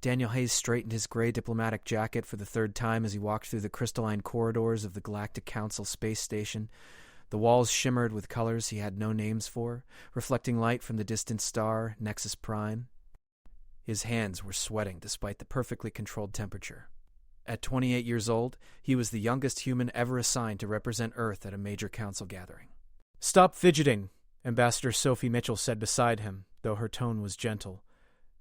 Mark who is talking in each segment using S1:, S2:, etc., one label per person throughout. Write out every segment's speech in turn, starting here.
S1: Daniel Hayes straightened his gray diplomatic jacket for the third time as he walked through the crystalline corridors of the Galactic Council space station. The walls shimmered with colors he had no names for, reflecting light from the distant star, Nexus Prime. His hands were sweating despite the perfectly controlled temperature. At 28 years old, he was the youngest human ever assigned to represent Earth at a major council gathering. "Stop fidgeting," Ambassador Sophie Mitchell said beside him, though her tone was gentle.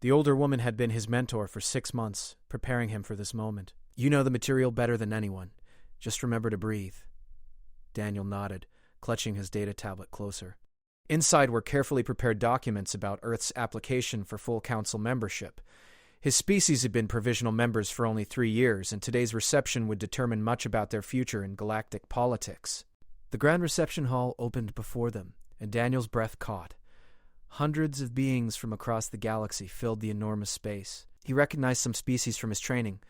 S1: The older woman had been his mentor for 6 months, preparing him for this moment. "You know the material better than anyone. Just remember to breathe." Daniel nodded, clutching his data tablet closer. Inside were carefully prepared documents about Earth's application for full council membership. His species had been provisional members for only 3 years, and today's reception would determine much about their future in galactic politics. The grand reception hall opened before them, and Daniel's breath caught. Hundreds of beings from across the galaxy filled the enormous space. He recognized some species from his training: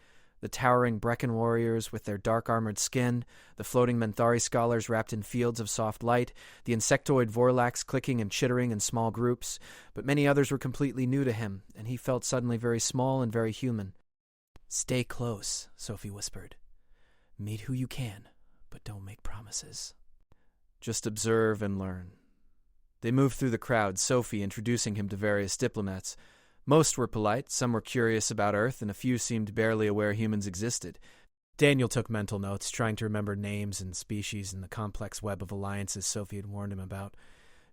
S1: the towering Brecken warriors with their dark-armored skin, the floating Menthari scholars wrapped in fields of soft light, the insectoid Vorlax clicking and chittering in small groups, but many others were completely new to him, and he felt suddenly very small and very human. "Stay close," Sophie whispered. "Meet who you can, but don't make promises. Just observe and learn." They moved through the crowd, Sophie introducing him to various diplomats. Most were polite, some were curious about Earth, and a few seemed barely aware humans existed. Daniel took mental notes, trying to remember names and species in the complex web of alliances Sophie had warned him about.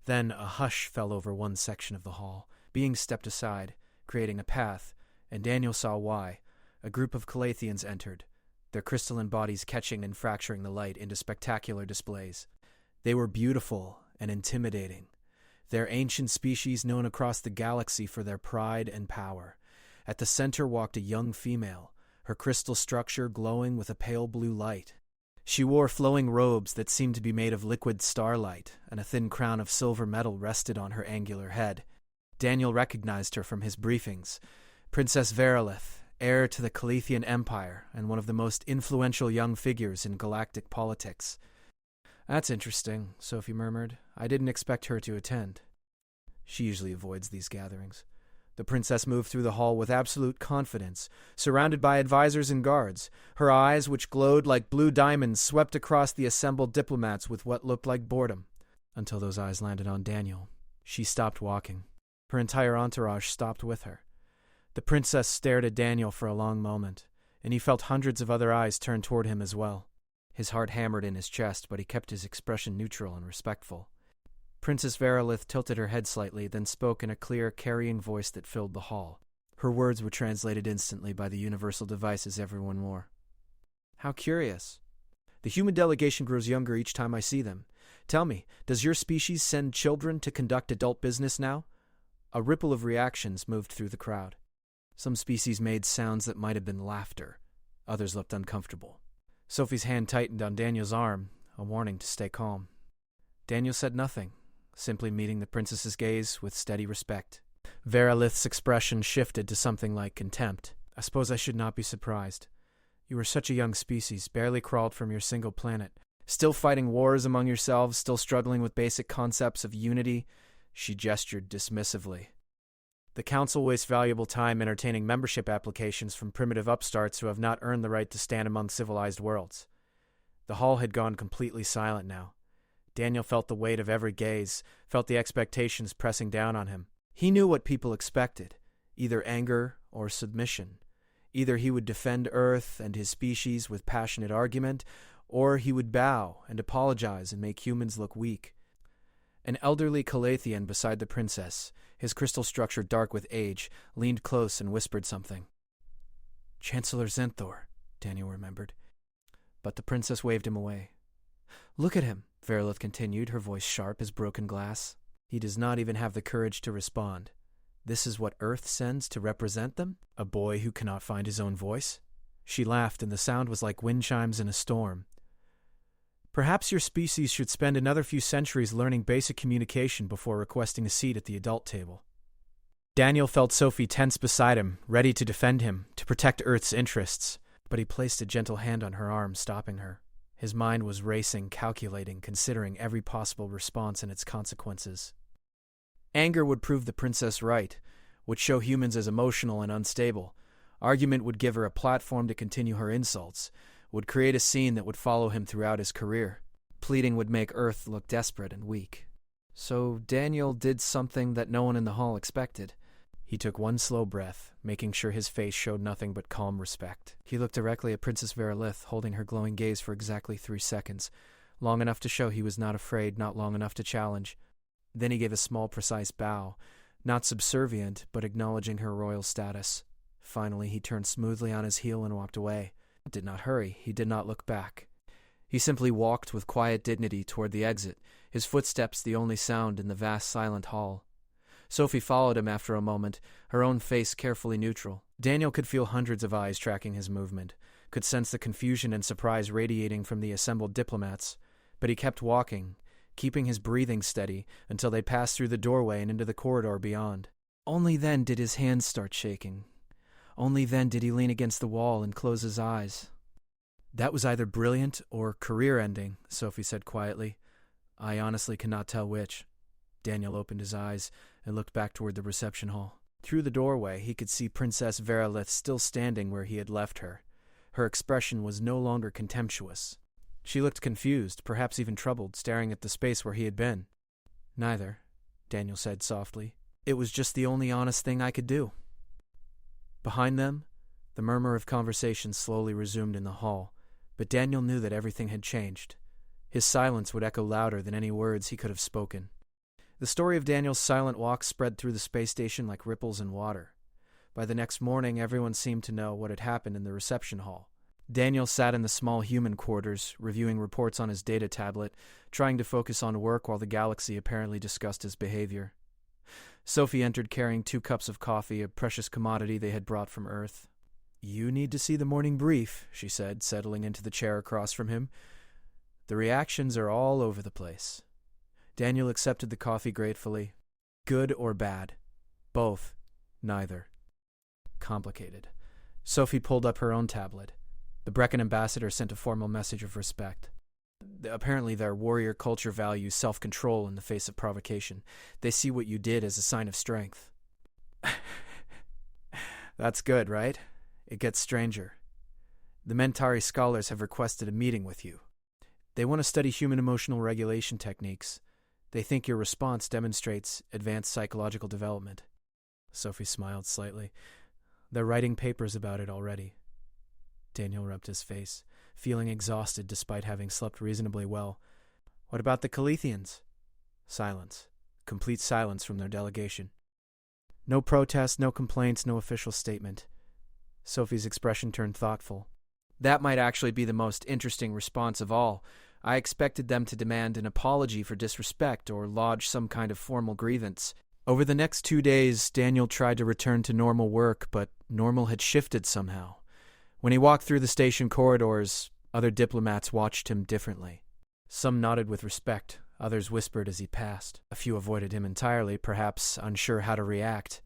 S1: Then a hush fell over one section of the hall. Beings stepped aside, creating a path, and Daniel saw why. A group of Calathians entered, their crystalline bodies catching and fracturing the light into spectacular displays. They were beautiful and intimidating. Their ancient species known across the galaxy for their pride and power. At the center walked a young female, her crystal structure glowing with a pale blue light. She wore flowing robes that seemed to be made of liquid starlight, and a thin crown of silver metal rested on her angular head. Daniel recognized her from his briefings. Princess Verilith, heir to the Calathian Empire and one of the most influential young figures in galactic politics. "That's interesting," Sophie murmured. "I didn't expect her to attend." She usually avoids these gatherings. The princess moved through the hall with absolute confidence, surrounded by advisors and guards. Her eyes, which glowed like blue diamonds, swept across the assembled diplomats with what looked like boredom, until those eyes landed on Daniel. She stopped walking. Her entire entourage stopped with her. The princess stared at Daniel for a long moment, and he felt hundreds of other eyes turn toward him as well. His heart hammered in his chest, but he kept his expression neutral and respectful. Princess Verilith tilted her head slightly, then spoke in a clear, carrying voice that filled the hall. Her words were translated instantly by the universal devices everyone wore. "How curious. The human delegation grows younger each time I see them. Tell me, does your species send children to conduct adult business now?" A ripple of reactions moved through the crowd. Some species made sounds that might have been laughter. Others looked uncomfortable. Sophie's hand tightened on Daniel's arm, a warning to stay calm. Daniel said nothing, simply meeting the princess's gaze with steady respect. Verilith's expression shifted to something like contempt. "I suppose I should not be surprised. You were such a young species, barely crawled from your single planet. Still fighting wars among yourselves, still struggling with basic concepts of unity." She gestured dismissively. "The council wastes valuable time entertaining membership applications from primitive upstarts who have not earned the right to stand among civilized worlds." The hall had gone completely silent now. Daniel felt the weight of every gaze, felt the expectations pressing down on him. He knew what people expected, either anger or submission. Either he would defend Earth and his species with passionate argument, or he would bow and apologize and make humans look weak. An elderly Calathian beside the princess, his crystal structure dark with age, leaned close and whispered something. "Chancellor Zenthor," Daniel remembered. But the princess waved him away. "Look at him," Verilith continued, her voice sharp as broken glass. "He does not even have the courage to respond. This is what Earth sends to represent them? A boy who cannot find his own voice?" She laughed, and the sound was like wind chimes in a storm. "Perhaps your species should spend another few centuries learning basic communication before requesting a seat at the adult table." Daniel felt Sophie tense beside him, ready to defend him, to protect Earth's interests, but he placed a gentle hand on her arm, stopping her. His mind was racing, calculating, considering every possible response and its consequences. Anger would prove the princess right, would show humans as emotional and unstable. Argument would give her a platform to continue her insults, would create a scene that would follow him throughout his career. Pleading would make Earth look desperate and weak. So Daniel did something that no one in the hall expected. He took one slow breath, making sure his face showed nothing but calm respect. He looked directly at Princess Verelith, holding her glowing gaze for exactly 3 seconds, long enough to show he was not afraid, not long enough to challenge. Then he gave a small, precise bow, not subservient, but acknowledging her royal status. Finally, he turned smoothly on his heel and walked away. He did not hurry. He did not look back. He simply walked with quiet dignity toward the exit, his footsteps the only sound in the vast silent hall. Sophie followed him after a moment, her own face carefully neutral. Daniel could feel hundreds of eyes tracking his movement, could sense the confusion and surprise radiating from the assembled diplomats, but he kept walking, keeping his breathing steady until they passed through the doorway and into the corridor beyond. Only then did his hands start shaking. Only then did he lean against the wall and close his eyes. "That was either brilliant or career-ending," Sophie said quietly. "I honestly cannot tell which." Daniel opened his eyes and looked back toward the reception hall. Through the doorway, he could see Princess Verelith still standing where he had left her. Her expression was no longer contemptuous. She looked confused, perhaps even troubled, staring at the space where he had been. "Neither," Daniel said softly. "It was just the only honest thing I could do." Behind them, the murmur of conversation slowly resumed in the hall, but Daniel knew that everything had changed. His silence would echo louder than any words he could have spoken. The story of Daniel's silent walk spread through the space station like ripples in water. By the next morning, everyone seemed to know what had happened in the reception hall. Daniel sat in the small human quarters, reviewing reports on his data tablet, trying to focus on work while the galaxy apparently discussed his behavior. Sophie entered carrying 2 cups of coffee, a precious commodity they had brought from Earth. "You need to see the morning brief," she said, settling into the chair across from him. "The reactions are all over the place." Daniel accepted the coffee gratefully. Good or bad? Both. Neither. Complicated. Sophie pulled up her own tablet. The Brecken ambassador sent a formal message of respect. Apparently their warrior culture values self-control in the face of provocation. They see what you did as a sign of strength. That's good, right? It gets stranger. The Mentari scholars have requested a meeting with you. They want to study human emotional regulation techniques. They think your response demonstrates advanced psychological development. Sophie smiled slightly. They're writing papers about it already. Daniel rubbed his face, feeling exhausted despite having slept reasonably well. What about the Calithians? Silence. Complete silence from their delegation. No protest, no complaints, no official statement. Sophie's expression turned thoughtful. That might actually be the most interesting response of all. I expected them to demand an apology for disrespect or lodge some kind of formal grievance. Over the next 2 days, Daniel tried to return to normal work, but normal had shifted somehow. When he walked through the station corridors, other diplomats watched him differently. Some nodded with respect, others whispered as he passed. A few avoided him entirely, perhaps unsure how to react.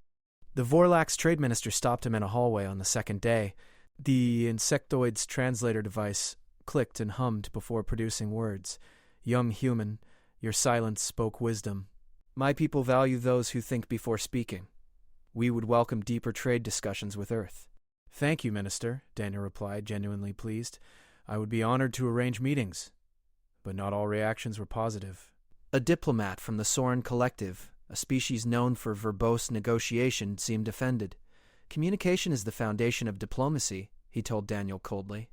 S1: The Vorlax trade minister stopped him in a hallway on the second day. The insectoid's translator device clicked and hummed before producing words. Young human, your silence spoke wisdom. My people value those who think before speaking. We would welcome deeper trade discussions with Earth. Thank you, Minister, Daniel replied, genuinely pleased. I would be honored to arrange meetings. But not all reactions were positive. A diplomat from the Soren Collective, a species known for verbose negotiation, seemed offended. Communication is the foundation of diplomacy, he told Daniel coldly.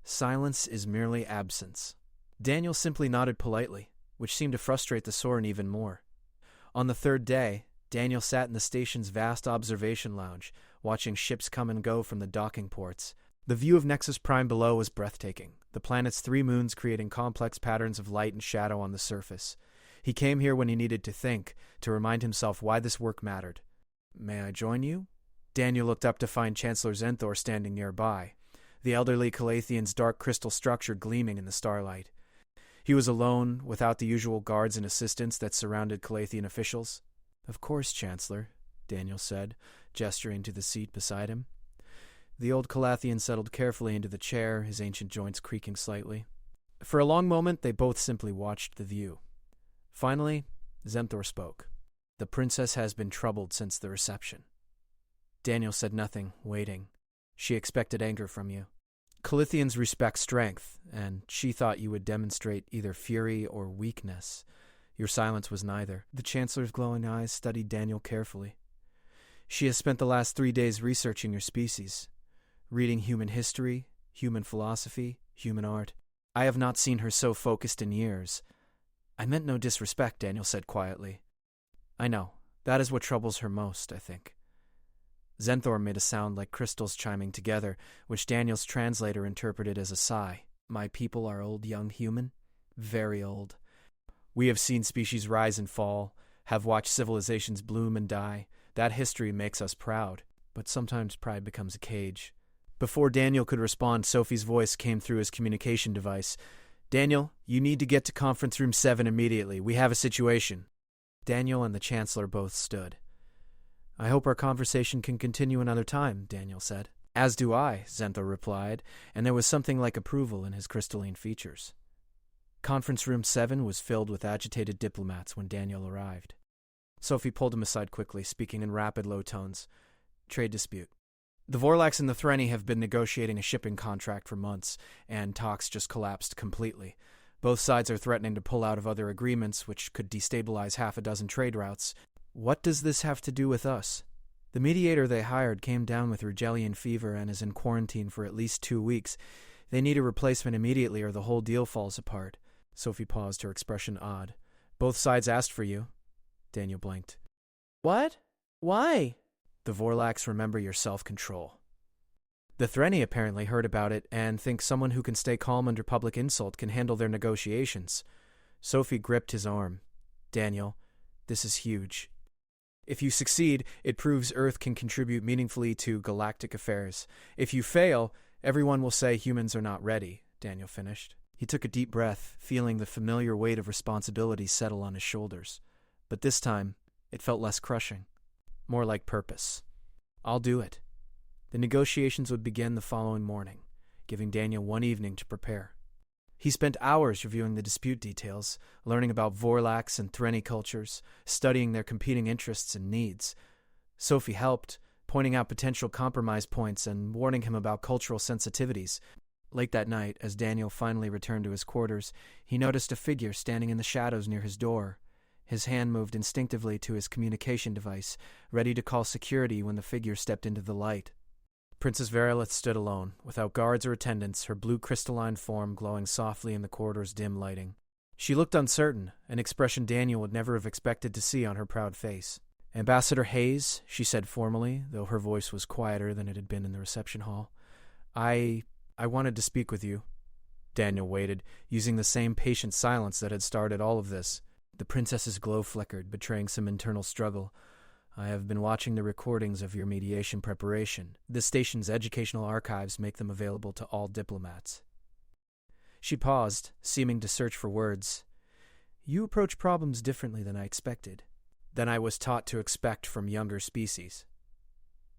S1: Silence is merely absence. Daniel simply nodded politely, which seemed to frustrate the Soren even more. On the third day, Daniel sat in the station's vast observation lounge, watching ships come and go from the docking ports. The view of Nexus Prime below was breathtaking, the planet's 3 moons creating complex patterns of light and shadow on the surface. He came here when he needed to think, to remind himself why this work mattered. May I join you? Daniel looked up to find Chancellor Zenthor standing nearby, the elderly Calathian's dark crystal structure gleaming in the starlight. He was alone, without the usual guards and assistants that surrounded Calathian officials. Of course, Chancellor, Daniel said, gesturing to the seat beside him. The old Calathian settled carefully into the chair, his ancient joints creaking slightly. For a long moment, they both simply watched the view. Finally, Zenthor spoke. The princess has been troubled since the reception. Daniel said nothing, waiting. She expected anger from you. Calithians respect strength, and she thought you would demonstrate either fury or weakness. Your silence was neither. The Chancellor's glowing eyes studied Daniel carefully. She has spent the last 3 days researching your species, reading human history, human philosophy, human art. I have not seen her so focused in years. I meant no disrespect, Daniel said quietly. I know. That is what troubles her most, I think. Zenthor made a sound like crystals chiming together, which Daniel's translator interpreted as a sigh. My people are old, young human. Very old. We have seen species rise and fall, have watched civilizations bloom and die. That history makes us proud, but sometimes pride becomes a cage. Before Daniel could respond, Sophie's voice came through his communication device. Daniel, you need to get to conference room 7 immediately. We have a situation. Daniel and the Chancellor both stood. I hope our conversation can continue another time, Daniel said. As do I, Zenthor replied, and there was something like approval in his crystalline features. Conference room 7 was filled with agitated diplomats when Daniel arrived. Sophie pulled him aside quickly, speaking in rapid, low tones. Trade dispute. The Vorlax and the Threnny have been negotiating a shipping contract for months, and talks just collapsed completely. Both sides are threatening to pull out of other agreements, which could destabilize half a dozen trade routes. What does this have to do with us? The mediator they hired came down with Rigelian fever and is in quarantine for at least 2 weeks. They need a replacement immediately or the whole deal falls apart. Sophie paused, her expression odd. Both sides asked for you. Daniel blinked. What? Why? The Vorlax remember your self-control. The Threnny apparently heard about it and think someone who can stay calm under public insult can handle their negotiations. Sophie gripped his arm. Daniel, this is huge. If you succeed, it proves Earth can contribute meaningfully to galactic affairs. If you fail, everyone will say humans are not ready, Daniel finished. He took a deep breath, feeling the familiar weight of responsibility settle on his shoulders. But this time, it felt less crushing. More like purpose. I'll do it. The negotiations would begin the following morning, giving Daniel 1 evening to prepare. He spent hours reviewing the dispute details, learning about Vorlax and Threnny cultures, studying their competing interests and needs. Sophie helped, pointing out potential compromise points and warning him about cultural sensitivities. Late that night, as Daniel finally returned to his quarters, he noticed a figure standing in the shadows near his door. His hand moved instinctively to his communication device, ready to call security when the figure stepped into the light. Princess Verilith stood alone, without guards or attendants, her blue crystalline form glowing softly in the corridor's dim lighting. She looked uncertain, an expression Daniel would never have expected to see on her proud face. Ambassador Hayes, she said formally, though her voice was quieter than it had been in the reception hall. I wanted to speak with you. Daniel waited, using the same patient silence that had started all of this. The princess's glow flickered, betraying some internal struggle. I have been watching the recordings of your mediation preparation. The station's educational archives make them available to all diplomats. She paused, seeming to search for words. You approach problems differently than I expected. Than I was taught to expect from younger species.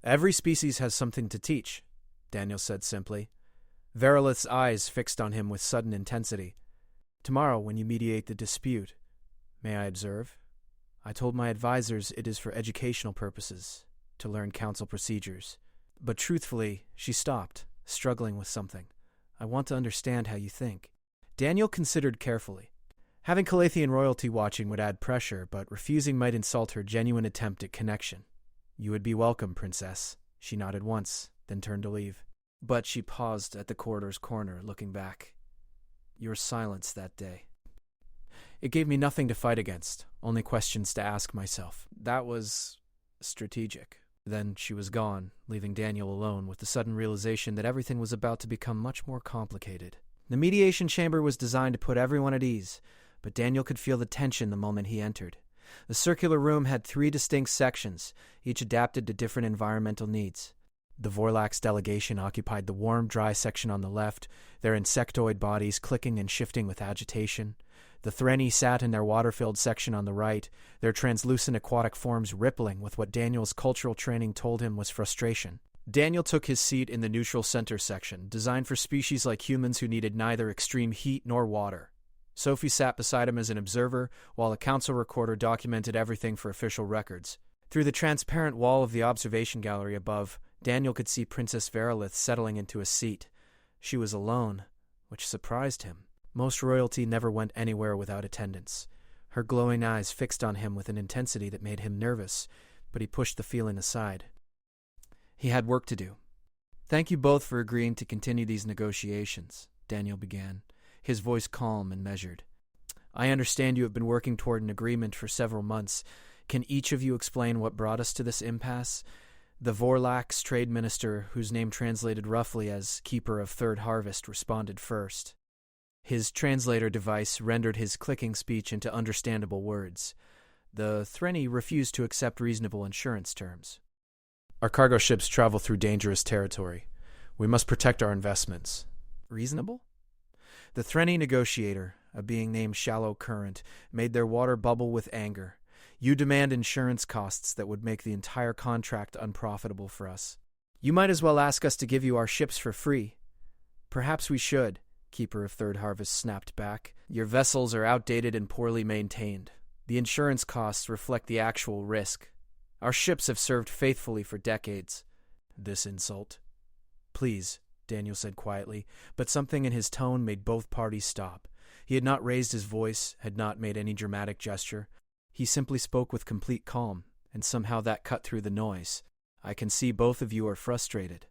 S1: Every species has something to teach, Daniel said simply. Verilith's eyes fixed on him with sudden intensity. Tomorrow, when you mediate the dispute, may I observe? I told my advisors it is for educational purposes, to learn council procedures. But truthfully, she stopped, struggling with something. I want to understand how you think. Daniel considered carefully. Having Calathian royalty watching would add pressure, but refusing might insult her genuine attempt at connection. You would be welcome, princess. She nodded once, then turned to leave. But she paused at the corridor's corner, looking back. Your silence that day. It gave me nothing to fight against, only questions to ask myself. That was strategic. Then she was gone, leaving Daniel alone with the sudden realization that everything was about to become much more complicated. The mediation chamber was designed to put everyone at ease, but Daniel could feel the tension the moment he entered. The circular room had 3 distinct sections, each adapted to different environmental needs. The Vorlax delegation occupied the warm, dry section on the left, their insectoid bodies clicking and shifting with agitation. The Threnny sat in their water-filled section on the right, their translucent aquatic forms rippling with what Daniel's cultural training told him was frustration. Daniel took his seat in the neutral center section, designed for species like humans who needed neither extreme heat nor water. Sophie sat beside him as an observer, while a council recorder documented everything for official records. Through the transparent wall of the observation gallery above, Daniel could see Princess Verilith settling into a seat. She was alone, which surprised him. Most royalty never went anywhere without attendants. Her glowing eyes fixed on him with an intensity that made him nervous, but he pushed the feeling aside. He had work to do. "Thank you both for agreeing to continue these negotiations," Daniel began, his voice calm and measured. "I understand you have been working toward an agreement for several months. Can each of you explain what brought us to this impasse?" The Vorlax trade minister, whose name translated roughly as Keeper of Third Harvest, responded first. His translator device rendered his clicking speech into understandable words. The Threnny refused to accept reasonable insurance terms. "Our cargo ships travel through dangerous territory. We must protect our investments." "Reasonable?" The Threnny negotiator, a being named Shallow Current, made their water bubble with anger. "You demand insurance costs that would make the entire contract unprofitable for us. You might as well ask us to give you our ships for free." "Perhaps we should," Keeper of Third Harvest snapped back. "Your vessels are outdated and poorly maintained. The insurance costs reflect the actual risk. Our ships have served faithfully for decades." "This insult." "Please," Daniel said quietly, but something in his tone made both parties stop. He had not raised his voice, had not made any dramatic gesture. He simply spoke with complete calm, and somehow that cut through the noise. "I can see both of you are frustrated.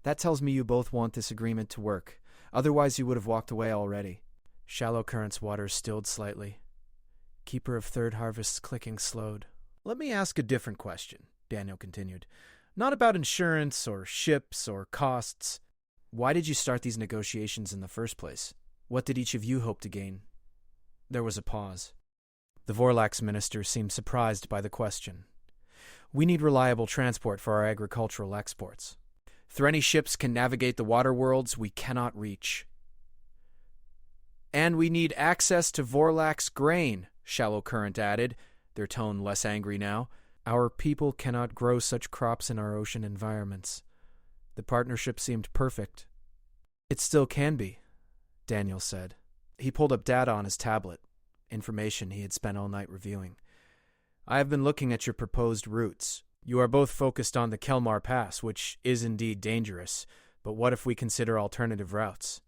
S1: That tells me you both want this agreement to work. Otherwise you would have walked away already." Shallow Current's waters stilled slightly. Keeper of Third Harvest's clicking slowed. "Let me ask a different question," Daniel continued. "Not about insurance or ships or costs. Why did you start these negotiations in the first place? What did each of you hope to gain?" There was a pause. The Vorlax minister seemed surprised by the question. "We need reliable transport for our agricultural exports. Threnny ships can navigate the water worlds we cannot reach." "And we need access to Vorlax grain," Shallow Current added, their tone less angry now. "Our people cannot grow such crops in our ocean environments." The partnership seemed perfect. "It still can be," Daniel said. He pulled up data on his tablet, information he had spent all night reviewing. "I have been looking at your proposed routes. You are both focused on the Kelmar Pass, which is indeed dangerous, but what if we consider alternative routes?"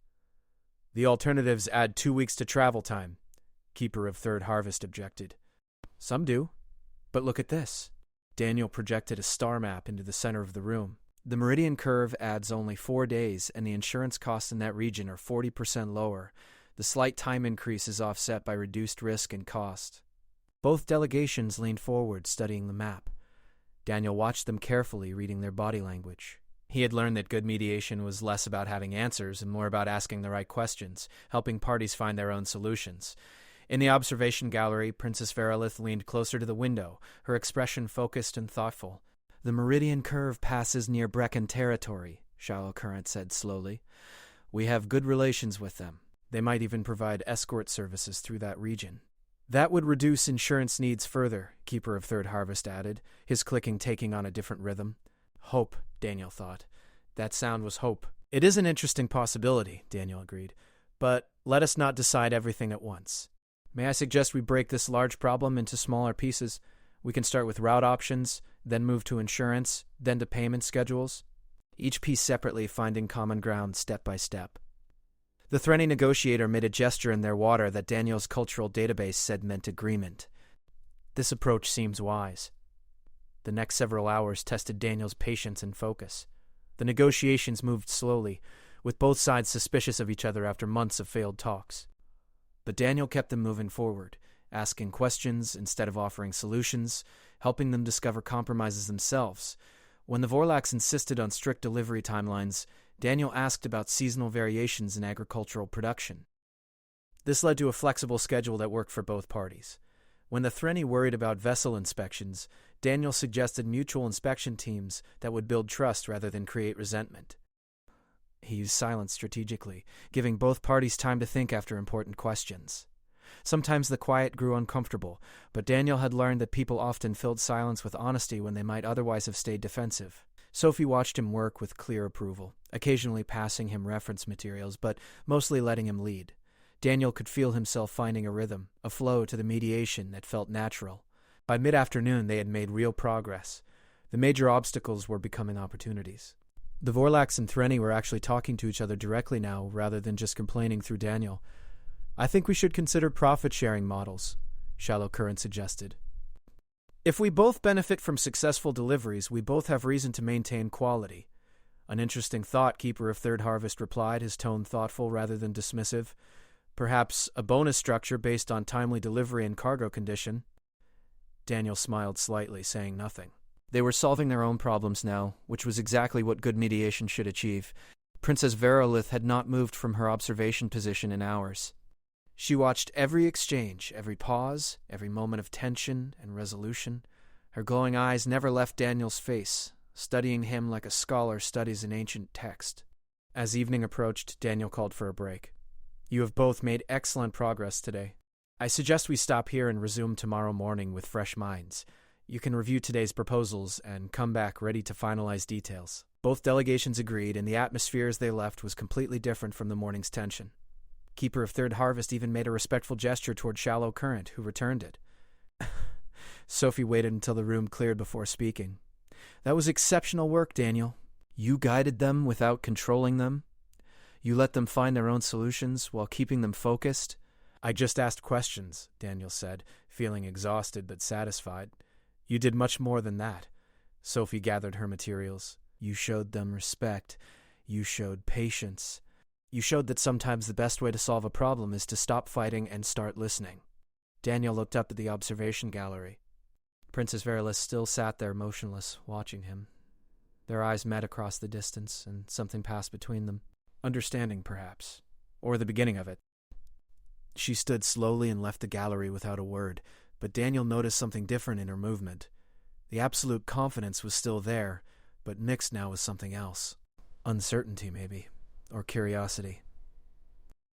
S1: "The alternatives add 2 weeks to travel time," Keeper of Third Harvest objected. "Some do. But look at this." Daniel projected a star map into the center of the room. "The meridian curve adds only 4 days, and the insurance costs in that region are 40% lower. The slight time increase is offset by reduced risk and cost." Both delegations leaned forward, studying the map. Daniel watched them carefully, reading their body language. He had learned that good mediation was less about having answers and more about asking the right questions, helping parties find their own solutions. In the observation gallery, Princess Verilith leaned closer to the window, her expression focused and thoughtful. "The meridian curve passes near Brecon territory," Shallow Current said slowly. "We have good relations with them. They might even provide escort services through that region." "That would reduce insurance needs further," Keeper of Third Harvest added, his clicking taking on a different rhythm. "Hope," Daniel thought. That sound was hope. "It is an interesting possibility," Daniel agreed. "But let us not decide everything at once. May I suggest we break this large problem into smaller pieces? We can start with route options, then move to insurance, then to payment schedules. Each piece separately finding common ground step by step." The Threnny negotiator made a gesture in their water that Daniel's cultural database said meant agreement. This approach seems wise. The next several hours tested Daniel's patience and focus. The negotiations moved slowly, with both sides suspicious of each other after months of failed talks. But Daniel kept them moving forward, asking questions instead of offering solutions, helping them discover compromises themselves. When the Vorlax insisted on strict delivery timelines, Daniel asked about seasonal variations in agricultural production. This led to a flexible schedule that worked for both parties. When the Threnny worried about vessel inspections, Daniel suggested mutual inspection teams that would build trust rather than create resentment. He used silence strategically, giving both parties time to think after important questions. Sometimes the quiet grew uncomfortable, but Daniel had learned that people often filled silence with honesty when they might otherwise have stayed defensive. Sophie watched him work with clear approval, occasionally passing him reference materials, but mostly letting him lead. Daniel could feel himself finding a rhythm, a flow to the mediation that felt natural. By mid-afternoon, they had made real progress. The major obstacles were becoming opportunities. The Vorlax and Threnny were actually talking to each other directly now, rather than just complaining through Daniel. "I think we should consider profit-sharing models," Shallow Current suggested. "If we both benefit from successful deliveries, we both have reason to maintain quality." "An interesting thought," Keeper of Third Harvest replied, his tone thoughtful rather than dismissive. "Perhaps a bonus structure based on timely delivery and cargo condition." Daniel smiled slightly, saying nothing. They were solving their own problems now, which was exactly what good mediation should achieve. Princess Verilith had not moved from her observation position in hours. She watched every exchange, every pause, every moment of tension and resolution. Her glowing eyes never left Daniel's face, studying him like a scholar studies an ancient text. As evening approached, Daniel called for a break. "You have both made excellent progress today. I suggest we stop here and resume tomorrow morning with fresh minds. You can review today's proposals and come back ready to finalize details." Both delegations agreed, and the atmosphere as they left was completely different from the morning's tension. Keeper of Third Harvest even made a respectful gesture toward Shallow Current, who returned it. Sophie waited until the room cleared before speaking. "That was exceptional work, Daniel. You guided them without controlling them. You let them find their own solutions while keeping them focused." "I just asked questions," Daniel said, feeling exhausted but satisfied. "You did much more than that." Sophie gathered her materials. "You showed them respect. You showed patience. You showed that sometimes the best way to solve a problem is to stop fighting and start listening." Daniel looked up at the observation gallery. Princess Verilith still sat there motionless, watching him. Their eyes met across the distance, and something passed between them. Understanding, perhaps. Or the beginning of it. She stood slowly and left the gallery without a word, but Daniel noticed something different in her movement. The absolute confidence was still there, but mixed now with something else. Uncertainty, maybe. Or curiosity.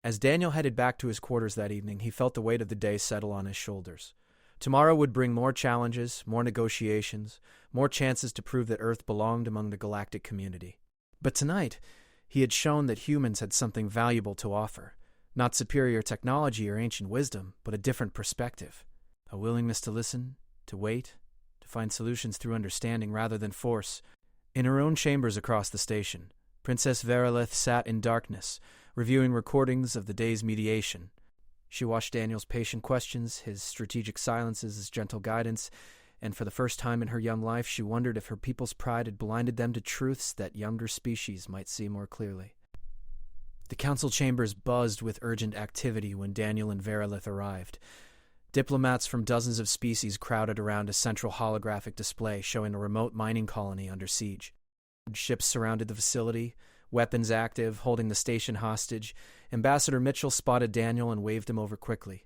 S1: As Daniel headed back to his quarters that evening, he felt the weight of the day settle on his shoulders. Tomorrow would bring more challenges, more negotiations, more chances to prove that Earth belonged among the galactic community. But tonight, he had shown that humans had something valuable to offer. Not superior technology or ancient wisdom, but a different perspective. A willingness to listen, to wait, to find solutions through understanding rather than force. In her own chambers across the station, Princess Verilith sat in darkness, reviewing recordings of the day's mediation. She watched Daniel's patient questions, his strategic silences, his gentle guidance, and for the first time in her young life she wondered if her people's pride had blinded them to truths that younger species might see more clearly. The council chambers buzzed with urgent activity when Daniel and Verilith arrived. Diplomats from dozens of species crowded around a central holographic display showing a remote mining colony under siege. Ships surrounded the facility, weapons active, holding the station hostage. Ambassador Mitchell spotted Daniel and waved him over quickly.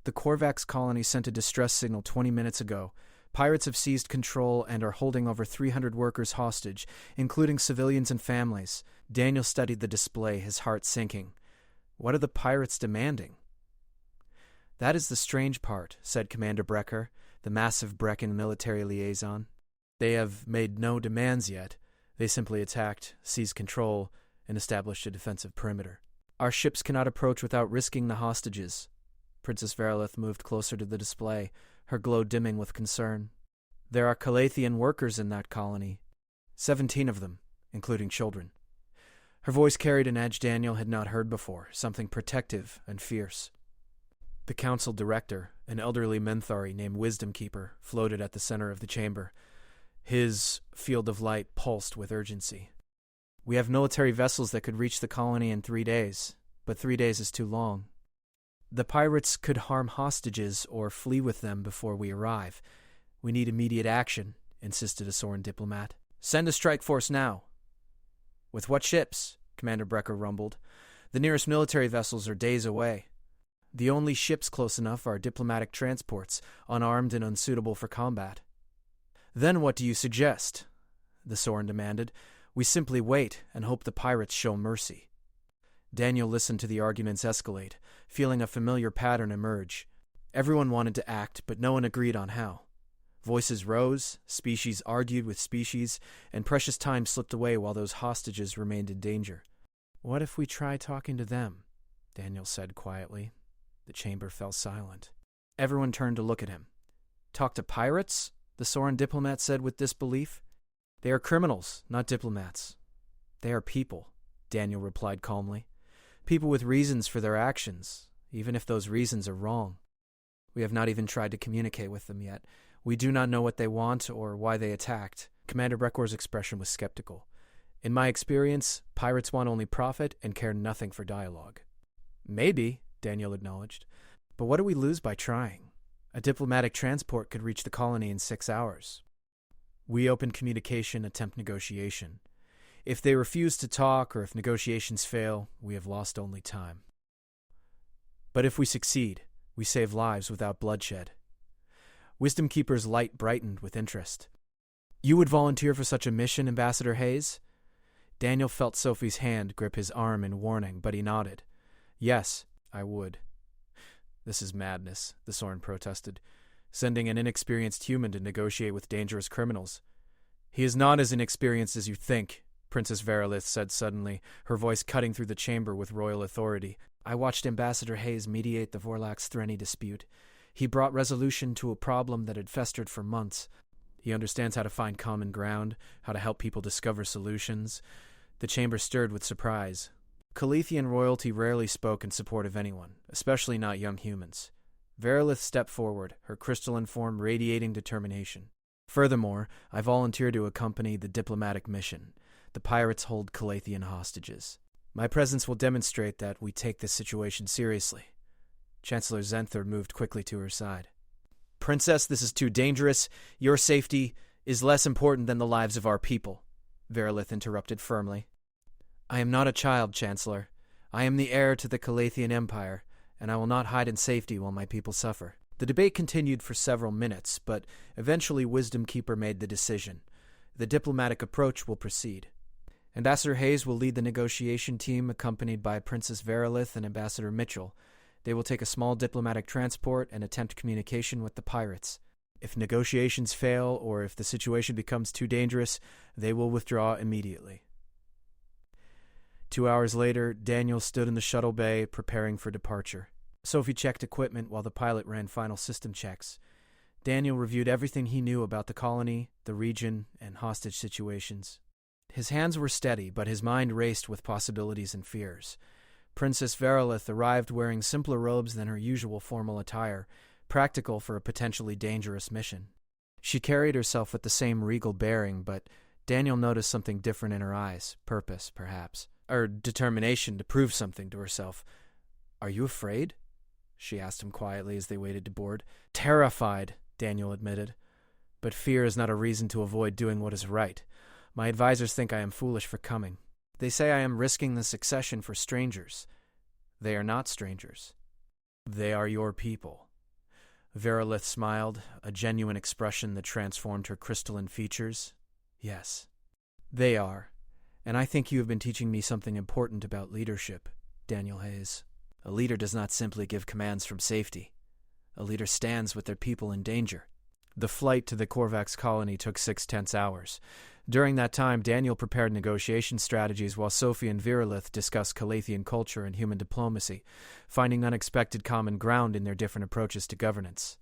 S1: "The Korvax colony sent a distress signal 20 minutes ago. Pirates have seized control and are holding over 300 workers hostage, including civilians and families." Daniel studied the display, his heart sinking. What are the pirates demanding? "That is the strange part," said Commander Brecker, the massive Brecken military liaison. "They have made no demands yet. They simply attacked, seized control, and established a defensive perimeter. Our ships cannot approach without risking the hostages." Princess Verilith moved closer to the display, her glow dimming with concern. "There are Calathian workers in that colony. 17 of them, including children." Her voice carried an edge Daniel had not heard before, something protective and fierce. The council director, an elderly Menthari named Wisdom Keeper, floated at the center of the chamber. His field of light pulsed with urgency. "We have military vessels that could reach the colony in 3 days, but 3 days is too long. The pirates could harm hostages or flee with them before we arrive. We need immediate action," insisted a Soren diplomat. "Send a strike force now." "With what ships?" Commander Brecker rumbled. "The nearest military vessels are days away. The only ships close enough are diplomatic transports, unarmed and unsuitable for combat." "Then what do you suggest?" the Soren demanded. "We simply wait and hope the pirates show mercy." Daniel listened to the arguments escalate, feeling a familiar pattern emerge. Everyone wanted to act, but no one agreed on how. Voices rose, species argued with species, and precious time slipped away while those hostages remained in danger. "What if we try talking to them?" Daniel said quietly. The chamber fell silent. Everyone turned to look at him. "Talk to pirates?" the Soren diplomat said with disbelief. They are criminals, not diplomats. They are people, Daniel replied calmly. People with reasons for their actions, even if those reasons are wrong. We have not even tried to communicate with them yet. We do not know what they want or why they attacked. Commander Breckor's expression was skeptical. In my experience, pirates want only profit and care nothing for dialogue. Maybe, Daniel acknowledged. But what do we lose by trying? A diplomatic transport could reach the colony in 6 hours. We open communication, attempt negotiation. If they refuse to talk or if negotiations fail, we have lost only time. But if we succeed, we save lives without bloodshed. Wisdom Keeper's light brightened with interest. You would volunteer for such a mission, Ambassador Hayes? Daniel felt Sophie's hand grip his arm in warning, but he nodded. Yes, I would. This is madness, the Sorin protested. Sending an inexperienced human to negotiate with dangerous criminals. He is not as inexperienced as you think, Princess Verilith said suddenly, her voice cutting through the chamber with royal authority. I watched Ambassador Hayes mediate the Vorlax-Threnny dispute. He brought resolution to a problem that had festered for months. He understands how to find common ground, how to help people discover solutions. The chamber stirred with surprise. Calethian royalty rarely spoke in support of anyone, especially not young humans. Verilith stepped forward, her crystalline form radiating determination. Furthermore, I volunteered to accompany the diplomatic mission. The pirates hold Calethian hostages. My presence will demonstrate that we take this situation seriously. Chancellor Zenther moved quickly to her side. Princess, this is too dangerous. Your safety is less important than the lives of our people, Verilith interrupted firmly. I am not a child, Chancellor. I am the heir to the Calethian Empire, and I will not hide in safety while my people suffer. The debate continued for several minutes, but eventually Wisdom Keeper made the decision. The diplomatic approach will proceed. Ambassador Hayes will lead the negotiation team, accompanied by Princess Verilith and Ambassador Mitchell. They will take a small diplomatic transport and attempt communication with the pirates. If negotiations fail, or if the situation becomes too dangerous, they will withdraw immediately. 2 hours later, Daniel stood in the shuttle bay, preparing for departure. Sophie checked equipment while the pilot ran final system checks. Daniel reviewed everything he knew about the colony, the region, and hostage situations. His hands were steady, but his mind raced with possibilities and fears. Princess Verilith arrived wearing simpler robes than her usual formal attire, practical for a potentially dangerous mission. She carried herself with the same regal bearing, but Daniel noticed something different in her eyes, purpose, perhaps, or determination to prove something to herself. Are you afraid? She asked him quietly as they waited to board. Terrified, Daniel admitted. But fear is not a reason to avoid doing what is right. My advisors think I am foolish for coming. They say I am risking the succession for strangers. They are not strangers. They are your people. Verilith smiled, a genuine expression that transformed her crystalline features. Yes, they are. And I think you have been teaching me something important about leadership, Daniel Hayes. A leader does not simply give commands from safety. A leader stands with their people in danger. The flight to the Korvax colony took 6 tense hours. During that time, Daniel prepared negotiation strategies while Sophie and Verilith discussed Calethian culture and human diplomacy, finding unexpected common ground in their different approaches to governance.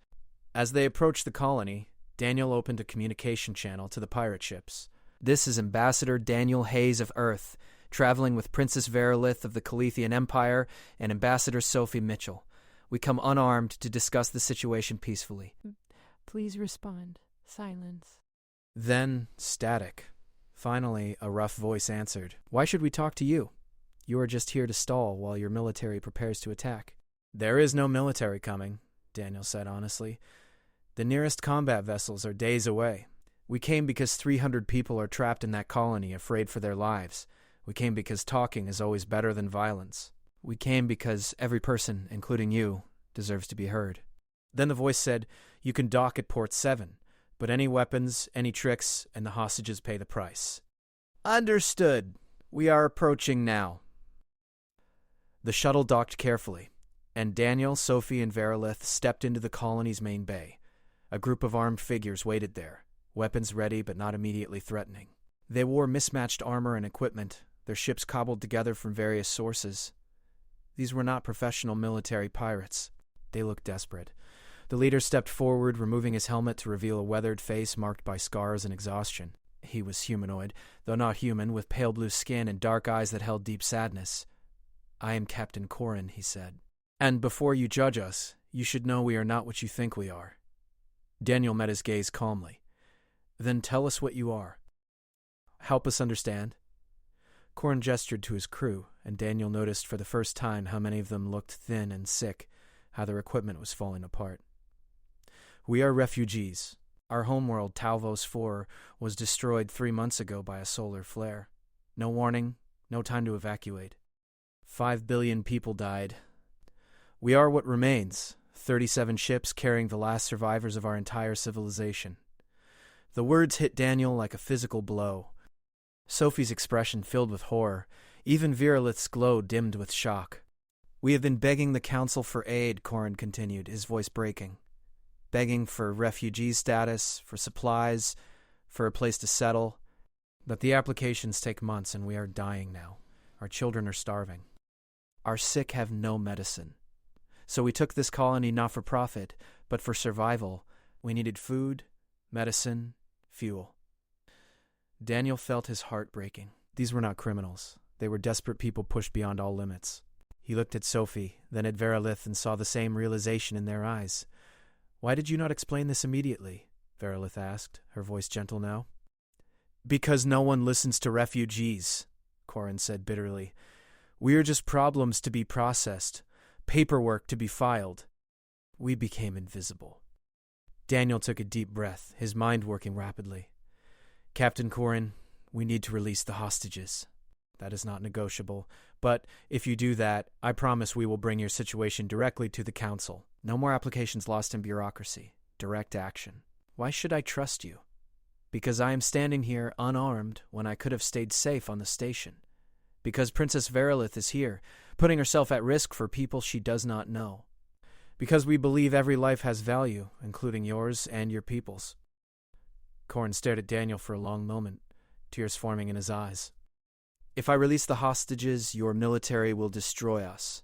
S1: As they approached the colony, Daniel opened a communication channel to the pirate ships. This is Ambassador Daniel Hayes of Earth, traveling with Princess Verilith of the Calethian Empire and Ambassador Sophie Mitchell. We come unarmed to discuss the situation peacefully.
S2: Please respond. Silence.
S1: Then, static. Finally, a rough voice answered. Why should we talk to you? You are just here to stall while your military prepares to attack. There is no military coming, Daniel said honestly. The nearest combat vessels are days away. We came because 300 people are trapped in that colony, afraid for their lives. We came because talking is always better than violence. We came because every person, including you, deserves to be heard. Then the voice said, You can dock at Port 7. But any weapons, any tricks, and the hostages pay the price. Understood. We are approaching now. The shuttle docked carefully, and Daniel, Sophie, and Verilith stepped into the colony's main bay. A group of armed figures waited there, weapons ready but not immediately threatening. They wore mismatched armor and equipment, their ships cobbled together from various sources. These were not professional military pirates. They looked desperate. The leader stepped forward, removing his helmet to reveal a weathered face marked by scars and exhaustion. He was humanoid, though not human, with pale blue skin and dark eyes that held deep sadness. "I am Captain Corin," he said. "And before you judge us, you should know we are not what you think we are." Daniel met his gaze calmly. "Then tell us what you are. Help us understand." Corin gestured to his crew, and Daniel noticed for the first time how many of them looked thin and sick, how their equipment was falling apart. "We are refugees. Our homeworld, Talvos 4, was destroyed 3 months ago by a solar flare. No warning, no time to evacuate. 5 billion people died. We are what remains, 37 ships carrying the last survivors of our entire civilization." The words hit Daniel like a physical blow. Sophie's expression filled with horror. Even Virolith's glow dimmed with shock. "We have been begging the Council for aid," Corin continued, his voice breaking. "Begging for refugee status, for supplies, for a place to settle. But the applications take months and we are dying now. Our children are starving. Our sick have no medicine. So we took this colony not for profit, but for survival. We needed food, medicine, fuel." Daniel felt his heart breaking. These were not criminals. They were desperate people pushed beyond all limits. He looked at Sophie, then at Verolith, and saw the same realization in their eyes. "Why did you not explain this immediately?" Verolith asked, her voice gentle now. "Because no one listens to refugees," Corin said bitterly. "We are just problems to be processed, paperwork to be filed." We became invisible. Daniel took a deep breath, his mind working rapidly. "Captain Corin, we need to release the hostages. That is not negotiable, but if you do that, I promise we will bring your situation directly to the Council. No more applications lost in bureaucracy. Direct action. Why should I trust you? Because I am standing here unarmed when I could have stayed safe on the station. Because Princess Verolith is here, putting herself at risk for people she does not know. Because we believe every life has value, including yours and your people's." Corin stared at Daniel for a long moment, tears forming in his eyes. "If I release the hostages, your military will destroy us."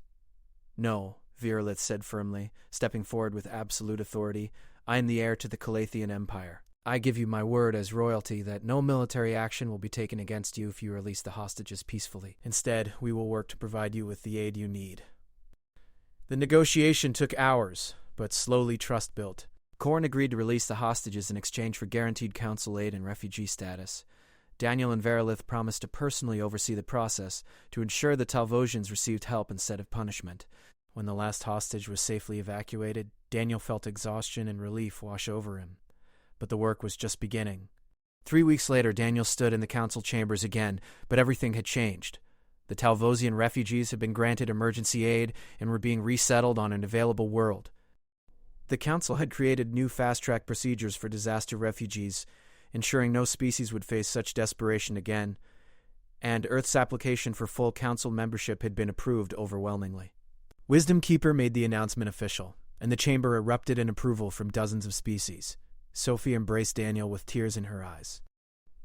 S1: "No," Virolith said firmly, stepping forward with absolute authority. "I am the heir to the Calathian Empire. I give you my word as royalty that no military action will be taken against you if you release the hostages peacefully. Instead, we will work to provide you with the aid you need." The negotiation took hours, but slowly trust built. Corin agreed to release the hostages in exchange for guaranteed council aid and refugee status. Daniel and Verolith promised to personally oversee the process to ensure the Talvosians received help instead of punishment. When the last hostage was safely evacuated, Daniel felt exhaustion and relief wash over him. But the work was just beginning. 3 weeks later, Daniel stood in the council chambers again, but everything had changed. The Talvosian refugees had been granted emergency aid and were being resettled on an available world. The council had created new fast-track procedures for disaster refugees, ensuring no species would face such desperation again, and Earth's application for full council membership had been approved overwhelmingly. Wisdom Keeper made the announcement official, and the chamber erupted in approval from dozens of species. Sophie embraced Daniel with tears in her eyes.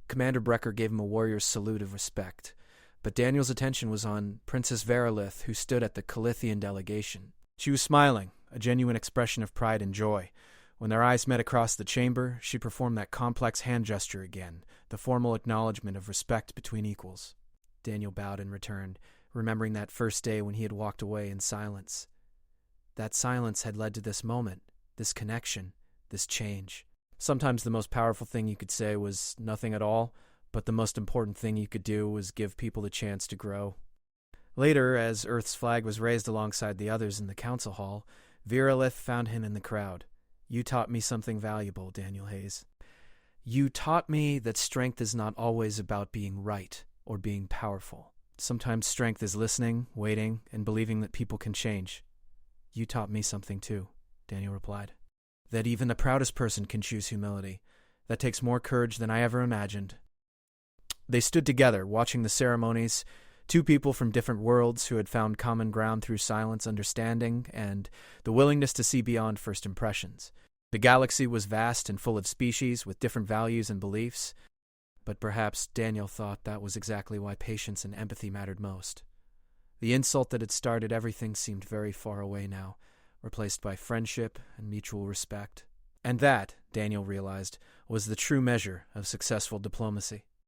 S1: Commander Brecker gave him a warrior's salute of respect, but Daniel's attention was on Princess Verolith, who stood at the Calathian delegation. She was smiling, a genuine expression of pride and joy. When their eyes met across the chamber, she performed that complex hand gesture again, the formal acknowledgement of respect between equals. Daniel bowed in return, remembering that first day when he had walked away in silence. That silence had led to this moment, this connection, this change. Sometimes the most powerful thing you could say was nothing at all, but the most important thing you could do was give people the chance to grow. Later, as Earth's flag was raised alongside the others in the council hall, Virolith found him in the crowd. "You taught me something valuable, Daniel Hayes. You taught me that strength is not always about being right or being powerful. Sometimes strength is listening, waiting, and believing that people can change. You taught me something too," Daniel replied. "That even the proudest person can choose humility. That takes more courage than I ever imagined." They stood together, watching the ceremonies, two people from different worlds who had found common ground through silence, understanding, and the willingness to see beyond first impressions. The galaxy was vast and full of species with different values and beliefs, but perhaps Daniel thought that was exactly why patience and empathy mattered most. The insult that had started everything seemed very far away now, replaced by friendship and mutual respect. And that, Daniel realized, was the true measure of successful diplomacy.